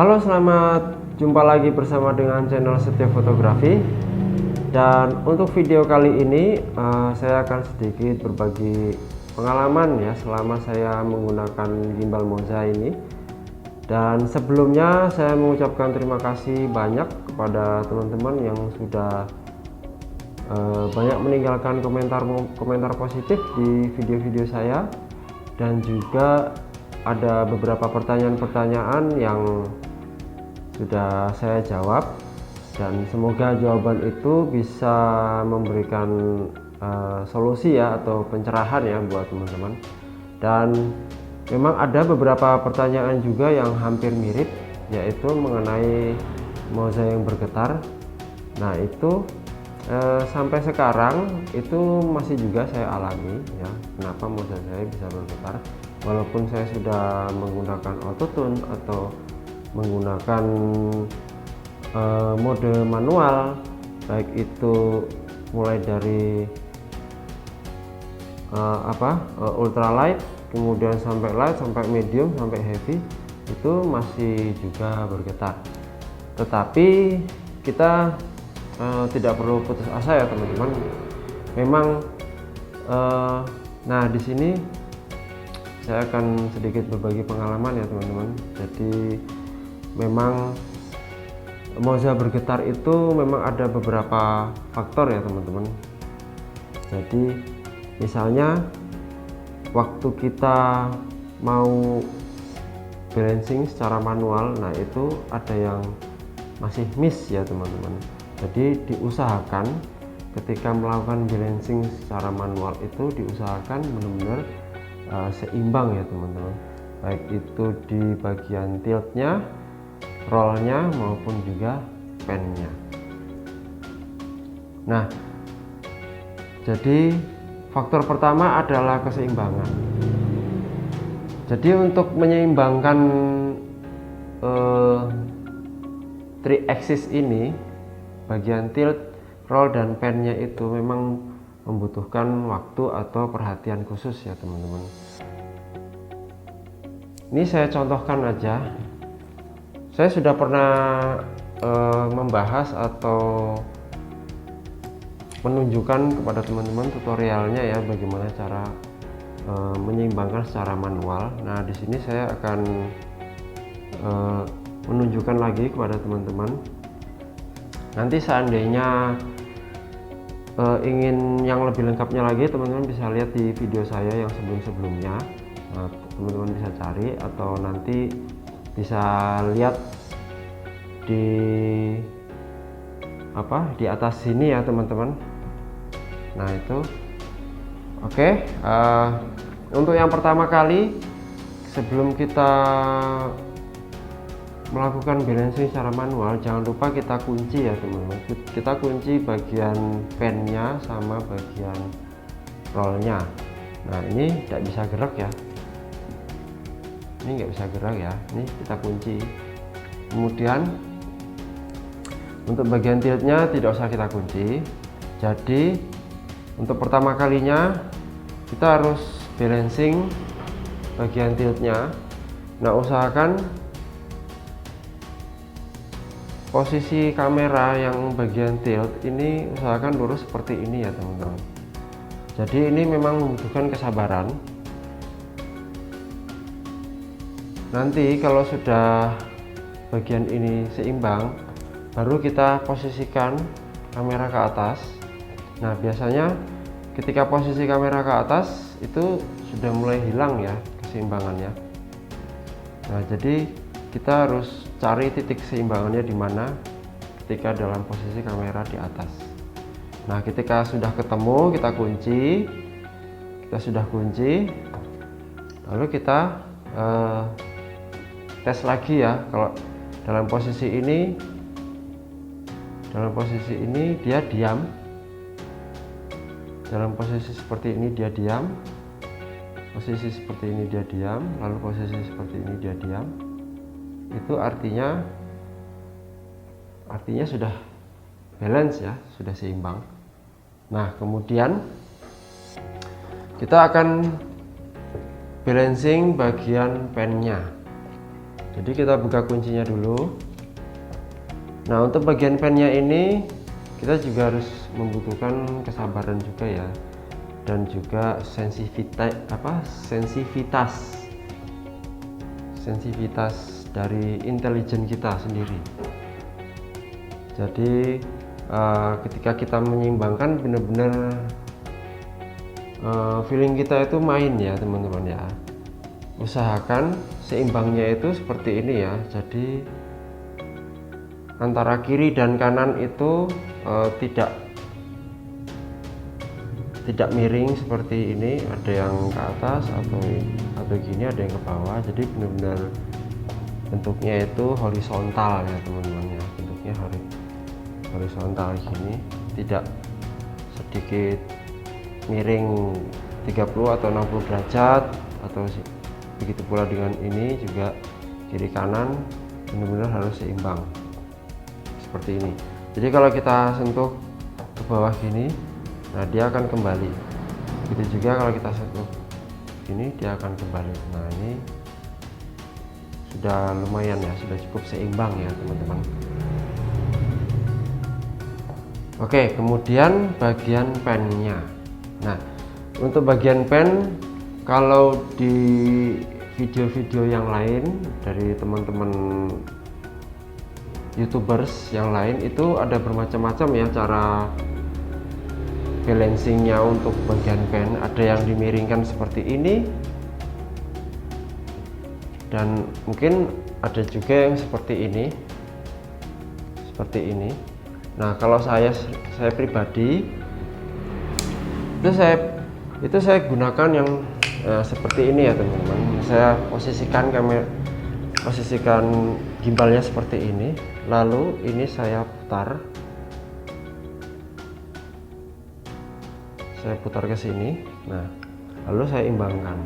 Halo, selamat jumpa lagi bersama dengan channel Setia Fotografi. Dan untuk video kali ini saya akan sedikit berbagi pengalaman ya selama saya menggunakan gimbal Moza ini. Dan sebelumnya saya mengucapkan terima kasih banyak kepada teman-teman yang sudah banyak meninggalkan komentar positif di video-video saya, dan juga ada beberapa pertanyaan-pertanyaan yang sudah saya jawab, dan semoga jawaban itu bisa memberikan solusi ya atau pencerahan ya buat teman-teman. Dan memang ada beberapa pertanyaan juga yang hampir mirip, yaitu mengenai Moza yang bergetar. Nah itu sampai sekarang itu masih juga saya alami ya, kenapa Moza saya bisa bergetar walaupun saya sudah menggunakan autotune atau menggunakan mode manual, baik itu mulai dari ultralight, kemudian sampai light, sampai medium, sampai heavy, itu masih juga bergetar. Tetapi kita tidak perlu putus asa ya teman-teman. Memang nah di sini saya akan sedikit berbagi pengalaman ya teman-teman. Jadi memang Moza bergetar itu memang ada beberapa faktor ya teman-teman. Jadi misalnya waktu kita mau balancing secara manual, nah itu ada yang masih miss ya teman-teman. Jadi diusahakan ketika melakukan balancing secara manual itu diusahakan benar-benar seimbang ya teman-teman, baik itu di bagian tiltnya, rollnya, maupun juga pennya. Nah jadi faktor pertama adalah keseimbangan. Jadi untuk menyeimbangkan 3 axis ini, bagian tilt, roll, dan pennya itu memang membutuhkan waktu atau perhatian khusus ya teman-teman. Ini saya contohkan aja. Saya sudah pernah membahas atau menunjukkan kepada teman-teman tutorialnya ya, bagaimana cara menyeimbangkan secara manual. Nah di sini saya akan menunjukkan lagi kepada teman-teman. Nanti seandainya ingin yang lebih lengkapnya lagi, teman-teman bisa lihat di video saya yang sebelum-sebelumnya. Nah, teman-teman bisa cari atau nanti bisa lihat di atas sini ya teman-teman. Nah itu oke. Untuk yang pertama kali, sebelum kita melakukan balancing secara manual, jangan lupa kita kunci ya teman-teman. Kita kunci bagian pennya sama bagian rollnya. Nah ini tidak bisa gerak ya, ini nggak bisa gerak ya, ini kita kunci. Kemudian untuk bagian tiltnya tidak usah kita kunci. Jadi untuk pertama kalinya kita harus balancing bagian tiltnya. Nah usahakan posisi kamera yang bagian tilt ini usahakan lurus seperti ini ya teman-teman. Jadi ini memang membutuhkan kesabaran. Nanti kalau sudah bagian ini seimbang, baru kita posisikan kamera ke atas. Nah biasanya ketika posisi kamera ke atas itu sudah mulai hilang ya keseimbangannya. Nah jadi kita harus cari titik keseimbangannya di mana ketika dalam posisi kamera di atas. Nah ketika sudah ketemu, kita kunci. Kita sudah kunci, lalu kita tes lagi ya. Kalau dalam posisi ini dia diam, dalam posisi seperti ini dia diam, posisi seperti ini dia diam, lalu posisi seperti ini dia diam. Itu artinya sudah balance ya, sudah seimbang. Nah kemudian kita akan balancing bagian pennya. Jadi kita buka kuncinya dulu. Nah, untuk bagian pennya ini kita juga harus membutuhkan kesabaran juga ya, dan juga sensitivitas dari intelijen kita sendiri. Jadi ketika kita menyeimbangkan, benar-benar feeling kita itu main ya teman-teman ya. Usahakan seimbangnya itu seperti ini ya. Jadi antara kiri dan kanan itu tidak miring seperti ini, ada yang ke atas atau gini, ada yang ke bawah. Jadi benar-benar bentuknya itu horizontal ya teman-teman ya, bentuknya horizontal gini, tidak sedikit miring 30 atau 60 derajat, atau begitu pula dengan ini juga kiri kanan benar-benar harus seimbang seperti ini. Jadi kalau kita sentuh ke bawah gini, nah dia akan kembali. Begitu juga kalau kita sentuh gini, dia akan kembali. Nah ini sudah lumayan ya, sudah cukup seimbang ya teman-teman. Oke, kemudian bagian pennya. Nah, untuk bagian pen, kalau di video-video yang lain dari teman-teman YouTubers yang lain itu ada bermacam-macam ya cara balancingnya untuk bagian pen. Ada yang dimiringkan seperti ini, dan mungkin ada juga yang seperti ini. Nah, kalau saya pribadi itu saya gunakan yang seperti ini ya teman-teman. Saya posisikan gimbalnya seperti ini, lalu ini saya putar ke sini. Nah, lalu saya imbangkan.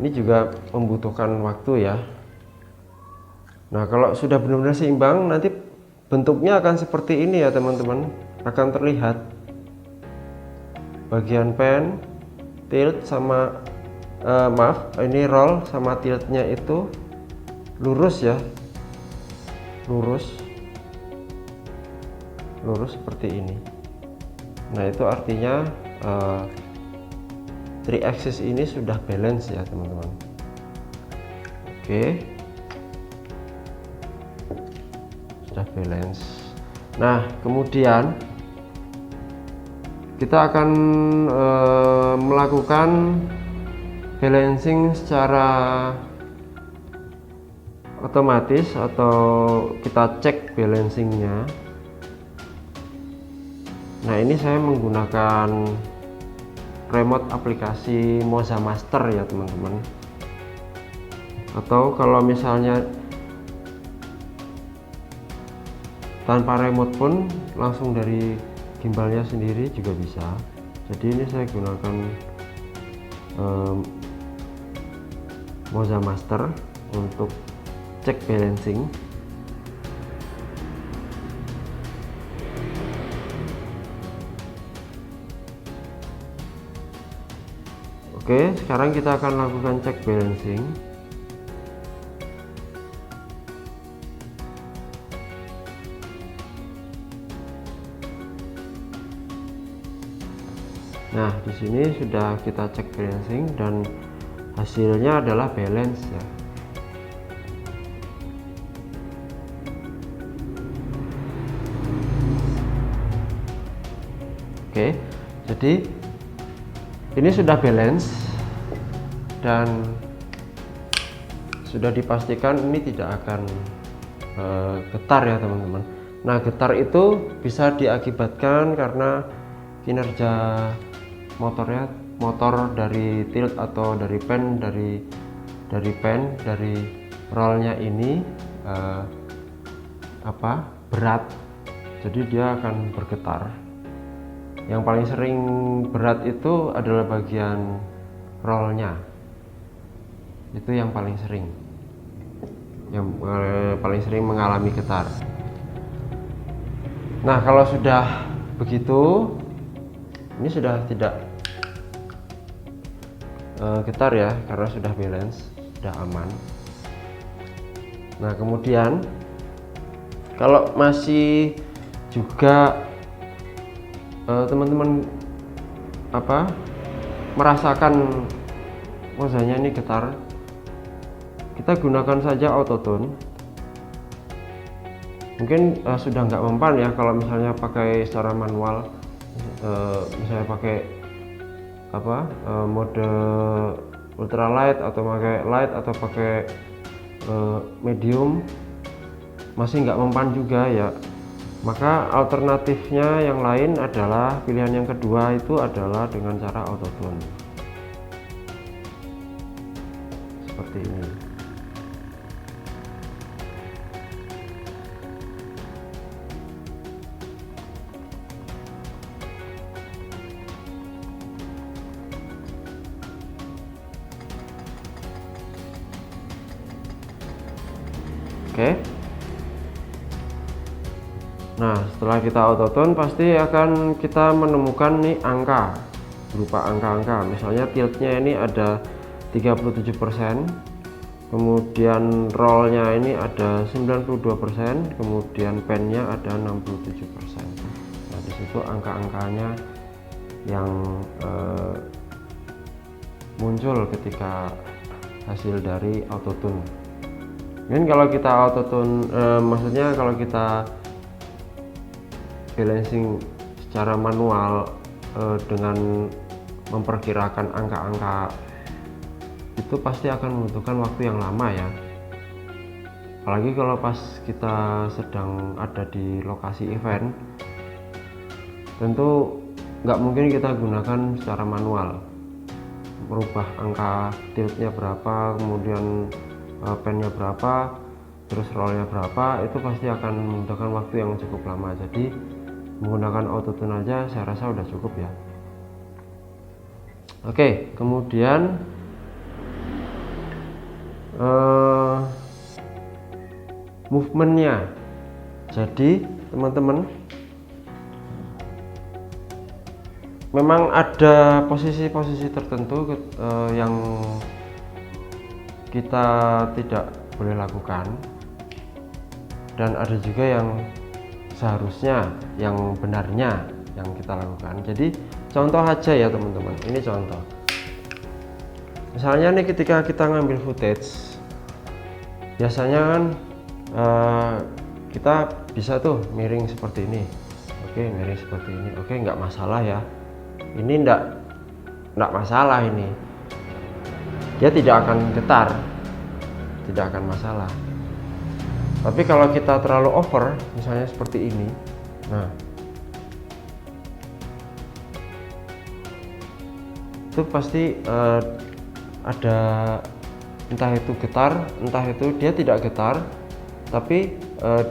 Ini juga membutuhkan waktu ya. Nah, kalau sudah benar-benar seimbang, nanti bentuknya akan seperti ini ya teman-teman. Akan terlihat bagian pen, tilt sama ini roll sama tiltnya itu lurus ya, lurus seperti ini. Nah, itu artinya 3 axis ini sudah balance ya teman-teman. Oke, sudah balance. Nah, kemudian kita akan melakukan balancing secara otomatis, atau kita cek balancingnya. Nah, ini saya menggunakan remote aplikasi Moza Master ya teman-teman. Atau kalau misalnya tanpa remote pun langsung dari gimbalnya sendiri juga bisa. Jadi ini saya gunakan Moza Master untuk cek balancing. Oke, sekarang kita akan lakukan cek balancing. Nah, di sini sudah kita cek balancing dan hasilnya adalah balance ya. Oke, jadi ini sudah balance dan sudah dipastikan ini tidak akan getar ya teman-teman. Nah, getar itu bisa diakibatkan karena kinerja motor dari tilt atau dari pen, dari rollnya ini berat, jadi dia akan bergetar. Yang paling sering berat itu adalah bagian rollnya, itu yang paling sering mengalami getar. Nah, kalau sudah begitu, ini sudah tidak getar ya, karena sudah balance. sudah aman. Nah, kemudian kalau masih juga teman-teman merasakan wajahnya ini getar, kita gunakan saja autotune. Mungkin sudah nggak mempan ya kalau misalnya pakai secara manual, misalnya pakai mode ultralight atau pakai light atau pakai medium, masih nggak mempan juga ya. Maka alternatifnya yang lain adalah, pilihan yang kedua itu adalah dengan cara autotune seperti ini. Oke. Nah, setelah kita autotune pasti akan kita menemukan nih angka, berupa angka-angka. Misalnya tiltnya ini ada 37%, kemudian rollnya ini ada 92%, kemudian pennya ada 67%. Nah, disitu angka-angkanya yang muncul ketika hasil dari autotune. Mungkin kalau kita autotune, maksudnya kalau kita balancing secara manual dengan memperkirakan angka-angka itu pasti akan membutuhkan waktu yang lama ya. Apalagi kalau pas kita sedang ada di lokasi event, tentu nggak mungkin kita gunakan secara manual, merubah angka tiltnya berapa, kemudian pennya berapa, terus rollnya berapa, itu pasti akan membutuhkan waktu yang cukup lama. Jadi menggunakan autotune aja saya rasa udah cukup ya. Oke, kemudian movementnya. Jadi teman-teman, memang ada posisi-posisi tertentu yang kita tidak boleh lakukan, dan ada juga yang seharusnya, yang benarnya yang kita lakukan. Jadi contoh aja ya teman-teman, ini contoh. Misalnya nih ketika kita ngambil footage, biasanya kan kita bisa tuh miring seperti ini. Oke, miring seperti ini. Oke, nggak masalah ya. Ini nggak masalah ini. Dia tidak akan getar, tidak akan masalah. Tapi kalau kita terlalu over, misalnya seperti ini, nah itu pasti ada, entah itu getar, entah itu dia tidak getar, tapi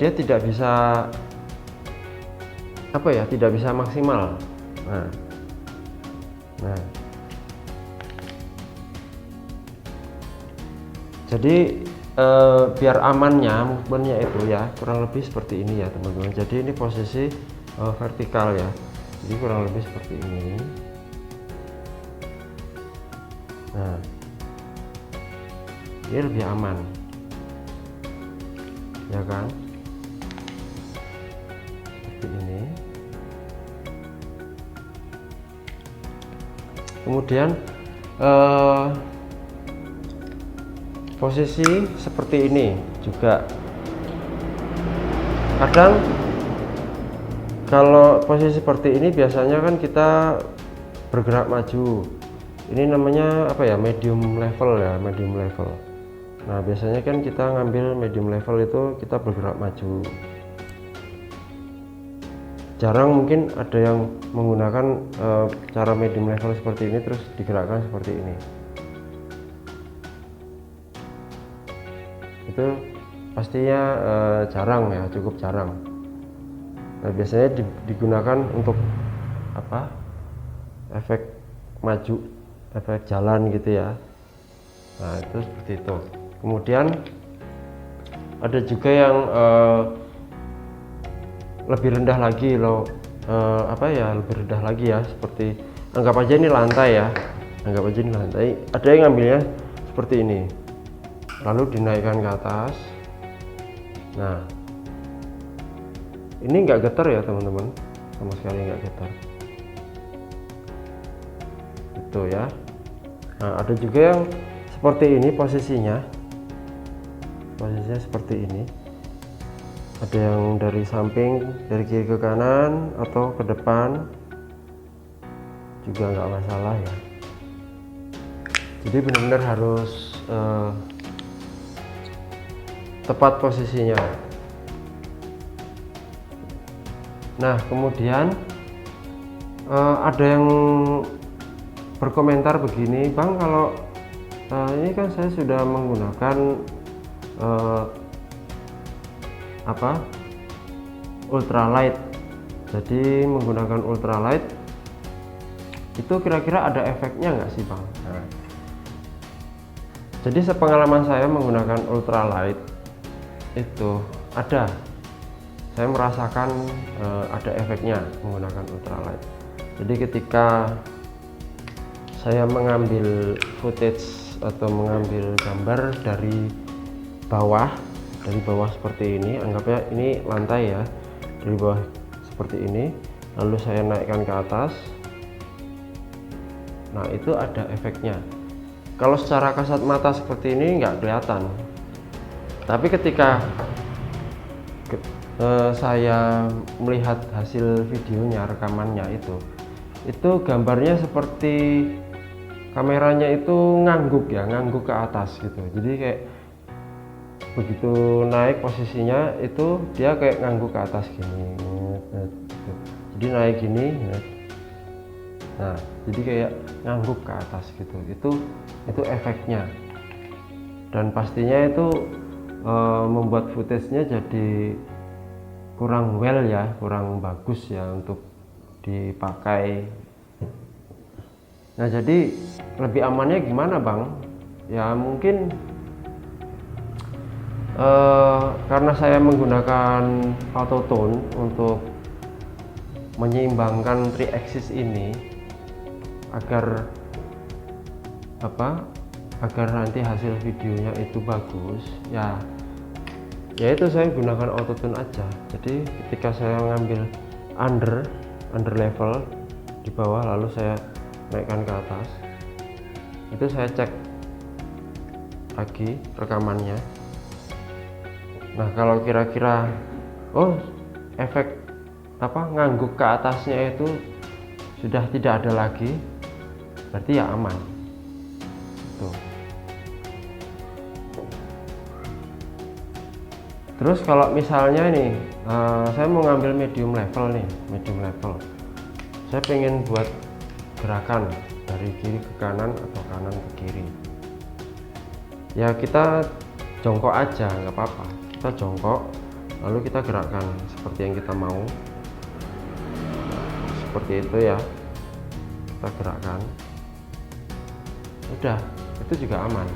dia tidak bisa tidak bisa maksimal. Nah, jadi biar amannya movementnya itu ya kurang lebih seperti ini ya teman-teman. Jadi ini posisi vertikal ya, jadi kurang lebih seperti ini. Nah, ini lebih aman ya kan, seperti ini. Kemudian posisi seperti ini juga kadang, kalau posisi seperti ini biasanya kan kita bergerak maju. Ini namanya medium level ya, medium level. Nah, biasanya kan kita ngambil medium level itu kita bergerak maju. Jarang mungkin ada yang menggunakan cara medium level seperti ini terus digerakkan seperti ini. Itu pastinya jarang ya, cukup jarang. Nah, biasanya digunakan untuk efek maju, efek jalan gitu ya. Nah, itu seperti itu. Kemudian ada juga yang lebih rendah lagi lebih rendah lagi ya, seperti anggap aja ini lantai ya, anggap aja ini lantai. Ada yang ngambilnya seperti ini. lalu dinaikkan ke atas. Nah, ini nggak getar ya teman-teman, sama sekali nggak getar itu ya. Nah, ada juga yang seperti ini posisinya seperti ini, ada yang dari samping, dari kiri ke kanan atau ke depan juga nggak masalah ya. Jadi benar-benar harus tepat posisinya. Nah, kemudian ada yang berkomentar begini, Bang, kalau ini kan saya sudah menggunakan ultralight, jadi menggunakan ultralight itu kira-kira ada efeknya nggak sih, Bang? Nah, jadi sepengalaman saya menggunakan ultralight itu saya merasakan ada efeknya menggunakan ultralight. Jadi ketika saya mengambil footage atau mengambil gambar dari bawah seperti ini, anggapnya ini lantai ya, dari bawah seperti ini, lalu saya naikkan ke atas. Nah, itu ada efeknya. Kalau secara kasat mata seperti ini nggak kelihatan, tapi ketika saya melihat hasil videonya, rekamannya itu gambarnya seperti kameranya itu ngangguk ke atas gitu. Jadi kayak begitu naik posisinya itu dia kayak ngangguk ke atas gini, jadi naik gini. Nah, jadi kayak ngangguk ke atas gitu. Itu efeknya, dan pastinya itu membuat footage-nya jadi kurang kurang bagus ya untuk dipakai. Nah, jadi lebih amannya gimana, Bang? Ya mungkin karena saya menggunakan autotune untuk menyeimbangkan 3 axis ini agar nanti hasil videonya itu bagus ya itu saya gunakan autotune aja. Jadi ketika saya ngambil under level di bawah, lalu saya naikkan ke atas, itu saya cek lagi rekamannya. Nah, kalau kira-kira efek ngangguk ke atasnya itu sudah tidak ada lagi, berarti ya aman tuh. Terus kalau misalnya ini saya mau ngambil medium level, saya pengen buat gerakan dari kiri ke kanan atau kanan ke kiri, ya kita jongkok aja, nggak apa-apa. Kita jongkok, lalu kita gerakkan seperti yang kita mau. Seperti itu ya, kita gerakkan, udah, itu juga aman.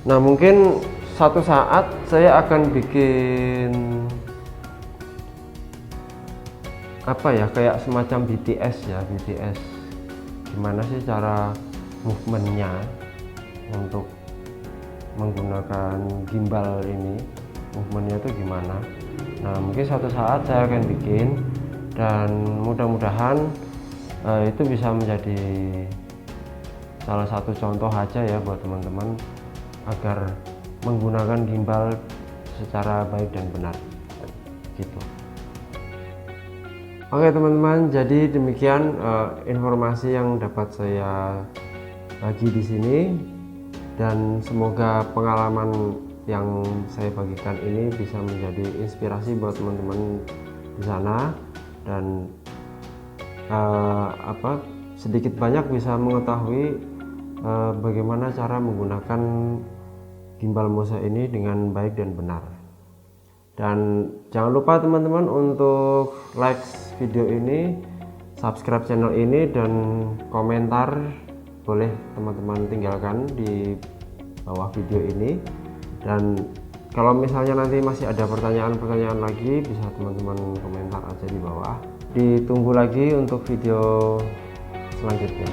Nah, mungkin satu saat saya akan bikin kayak semacam BTS gimana sih cara movementnya untuk menggunakan gimbal ini, movementnya itu gimana. Nah, mungkin suatu saat saya akan bikin, dan mudah-mudahan itu bisa menjadi salah satu contoh aja ya buat teman-teman agar menggunakan gimbal secara baik dan benar gitu. Oke teman-teman, jadi demikian informasi yang dapat saya bagi di sini, dan semoga pengalaman yang saya bagikan ini bisa menjadi inspirasi buat teman-teman di sana, dan sedikit banyak bisa mengetahui bagaimana cara menggunakan gimbal Moza ini dengan baik dan benar. Dan jangan lupa teman-teman untuk like video ini, subscribe channel ini, dan komentar boleh teman-teman tinggalkan di bawah video ini. Dan kalau misalnya nanti masih ada pertanyaan-pertanyaan lagi, bisa teman-teman komentar aja di bawah. Ditunggu lagi untuk video selanjutnya.